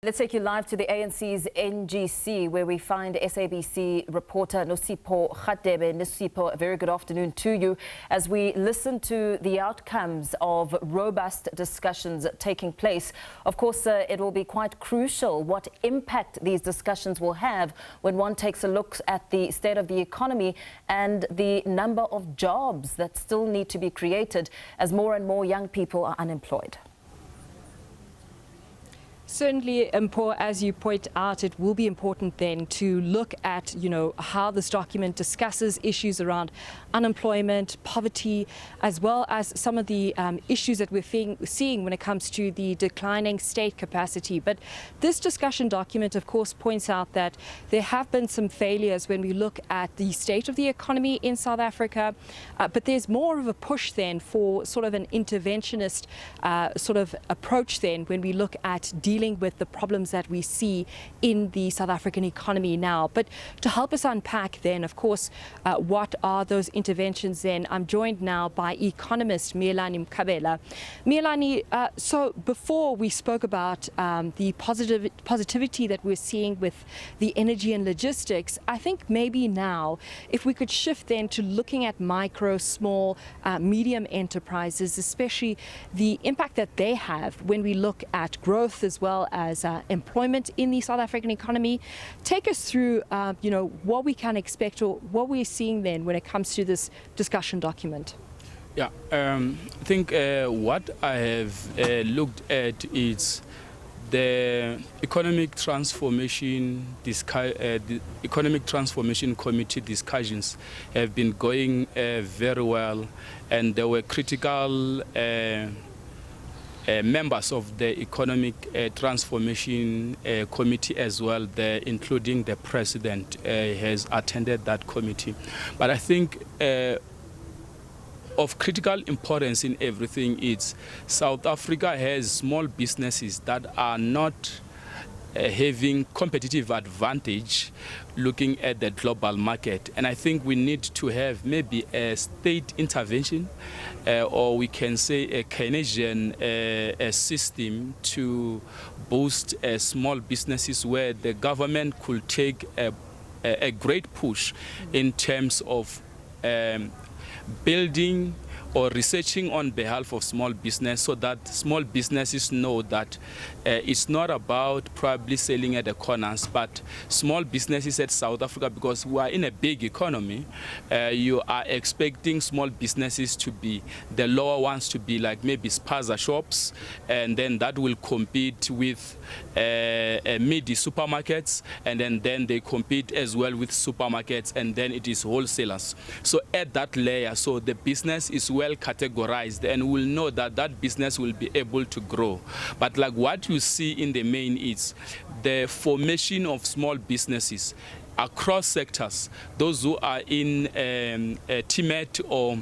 Let's take you live to the ANC's NGC, where we find SABC reporter Nosipho Khatebe. Nosipho, a very good afternoon to you as we listen to the outcomes of robust discussions taking place. Of course, it will be quite crucial what impact these discussions will have when one takes a look at the state of the economy and the number of jobs that still need to be created as more and more young people are unemployed. Certainly, Mpo, as you point out, it will be important then to look at, how this document discusses issues around unemployment, poverty, as well as some of the issues that we're seeing when it comes to the declining state capacity. But this discussion document, of course, points out that there have been some failures when we look at the state of the economy in South Africa. But there's more of a push then for sort of an interventionist sort of approach then when we look at dealing with the problems that we see in the South African economy now. But to help us unpack then, of course, what are those interventions then, I'm joined now by economist Miyelani Mkhabela. Miyelani, so before we spoke about the positivity that we're seeing with the energy and logistics, I think maybe now if we could shift then to looking at micro, small, medium enterprises, especially the impact that they have when we look at growth as well as employment in the South African economy. Take us through, what we can expect or what we're seeing then when it comes to this discussion document. Yeah, I think what I have looked at is the Economic Transformation Committee discussions have been going very well, and there were critical members of the Economic Transformation Committee as well there, including the President has attended that committee. But I think of critical importance in everything is South Africa has small businesses that are not having competitive advantage looking at the global market. And I think we need to have maybe a state intervention or we can say a Keynesian system to boost small businesses where the government could take a great push in terms of building or researching on behalf of small business so that small businesses know that it's not about probably selling at the corners, but small businesses at South Africa, because we are in a big economy, you are expecting small businesses to be the lower ones, to be like maybe spaza shops, and then that will compete with midi supermarkets, and then they compete as well with supermarkets, and then it is wholesalers. So at that layer, so the business is well categorized and we'll know that that business will be able to grow. But like what you see in the main is the formation of small businesses across sectors, those who are in TMET or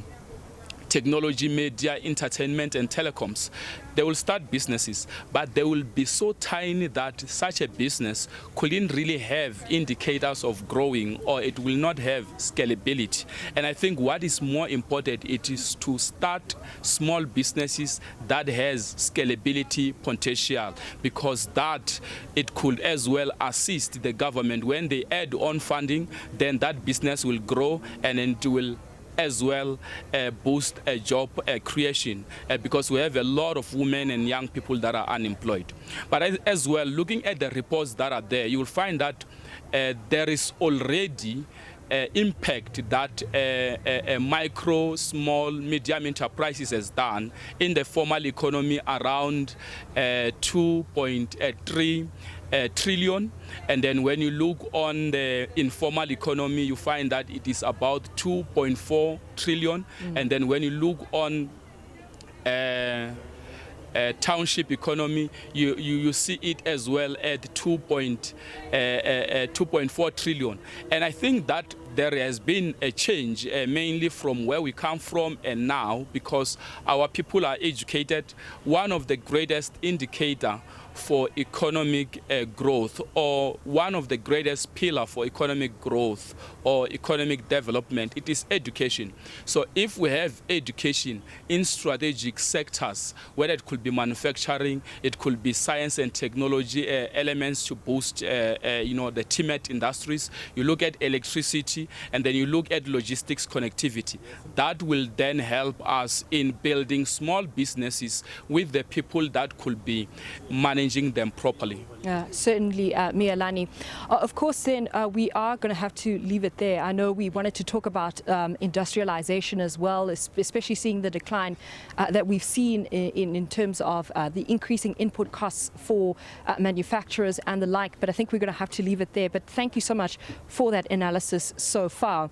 technology, media, entertainment and telecoms. They will start businesses, but they will be so tiny that such a business couldn't really have indicators of growing, or it will not have scalability. And I think what is more important, it is to start small businesses that has scalability potential, because that it could as well assist the government when they add on funding, then that business will grow and it will as well boost a job creation, because we have a lot of women and young people that are unemployed. But as well, looking at the reports that are there, you will find that there is already impact that micro, small, medium enterprises has done in the formal economy around 2.3 trillion, and then when you look on the informal economy, you find that it is about 2.4 trillion, and then when you look on township economy, you see it as well at 2.4 trillion. And I think that there has been a change mainly from where we come from and now, because our people are educated. One of the greatest indicator for economic growth, or one of the greatest pillars for economic growth or economic development, it is education. So if we have education in strategic sectors, whether it could be manufacturing, it could be science and technology elements to boost the TMET industries, you look at electricity, and then you look at logistics connectivity. That will then help us in building small businesses with the people that could be managing them properly. Certainly, Miyelani. Of course, then we are going to have to leave it there. I know we wanted to talk about industrialization as well, especially seeing the decline that we've seen in terms of the increasing input costs for manufacturers and the like. But I think we're going to have to leave it there. But thank you so much for that analysis so far.